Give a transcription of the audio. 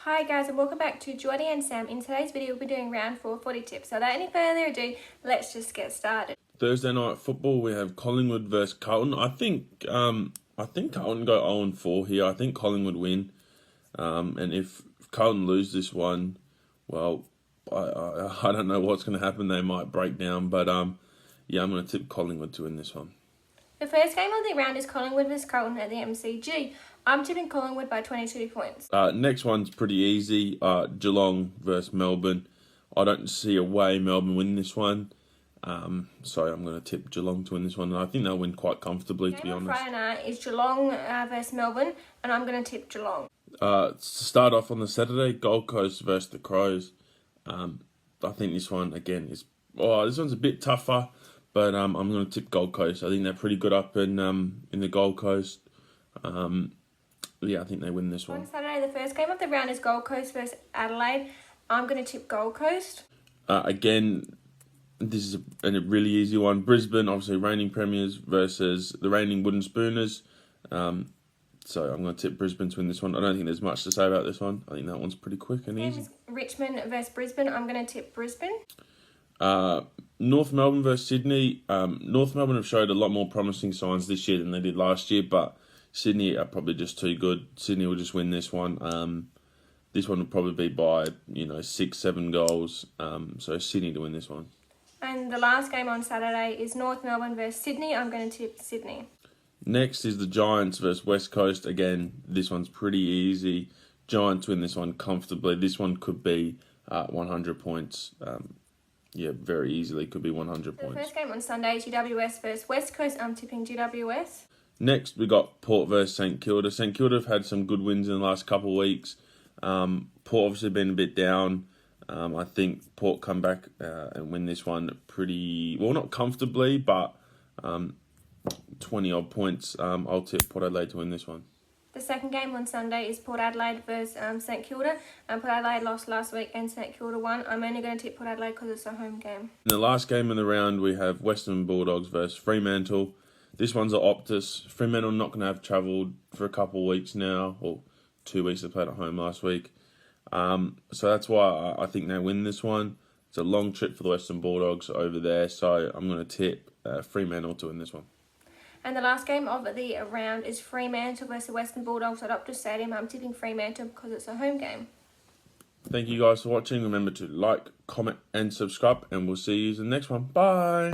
Hi guys and welcome back to Jordy and Sam. In today's video we'll be doing round 4 footy tips. So without any further ado, let's just get started. Thursday night football, we have Collingwood versus Carlton. I think Carlton go 0-4 here. I think Collingwood win. And if Carlton lose this one, well, I don't know what's going to happen. They might break down, but yeah, I'm going to tip Collingwood to win this one. The first game of the round is Collingwood vs Carlton at the MCG. I'm tipping Collingwood by 22 points. Next one's pretty easy. Geelong versus Melbourne. I don't see a way Melbourne win this one. So I'm going to tip Geelong to win this one. And I think they'll win quite comfortably, to be honest. Friday night is Geelong versus Melbourne, and I'm going to tip Geelong. To start off on the Saturday, Gold Coast versus the Crows. I think this one, again, this one's a bit tougher, but I'm going to tip Gold Coast. I think they're pretty good up in the Gold Coast. Yeah, I think they win this one. On Saturday, the first game of the round is Gold Coast versus Adelaide. I'm going to tip Gold Coast. Again, this is a really easy one. Brisbane, obviously reigning premiers versus the reigning wooden spooners. So I'm going to tip Brisbane to win this one. I don't think there's much to say about this one. I think that one's pretty quick and easy. Richmond versus Brisbane. I'm going to tip Brisbane. North Melbourne versus Sydney. North Melbourne have showed a lot more promising signs this year than they did last year, but Sydney are probably just too good. Sydney will just win this one. This one will probably be by 6-7 goals. So Sydney to win this one. And the last game on Saturday is North Melbourne versus Sydney. I'm going to tip Sydney. Next is the Giants versus West Coast. Again, this one's pretty easy. Giants win this one comfortably. This one could be 100 points. Yeah, very easily could be 100 points. The first game on Sunday is GWS versus West Coast. I'm tipping GWS. Next, we got Port versus St Kilda. St Kilda have had some good wins in the last couple of weeks. Port obviously been a bit down. I think Port come back and win this one pretty, well, not comfortably, but 20-odd points. I'll tip Port Adelaide to win this one. The second game on Sunday is Port Adelaide versus St Kilda. Port Adelaide lost last week and St Kilda won. I'm only going to tip Port Adelaide because it's a home game. In the last game in the round, we have Western Bulldogs versus Fremantle. This one's at Optus. Fremantle not going to have travelled for a couple of weeks now, or 2 weeks. They played at home last week. So that's why I think they win this one. It's a long trip for the Western Bulldogs over there, so I'm going to tip Fremantle to win this one. And the last game of the round is Fremantle versus Western Bulldogs at Optus Stadium. I'm tipping Fremantle because it's a home game. Thank you guys for watching. Remember to like, comment and subscribe, and we'll see you in the next one. Bye!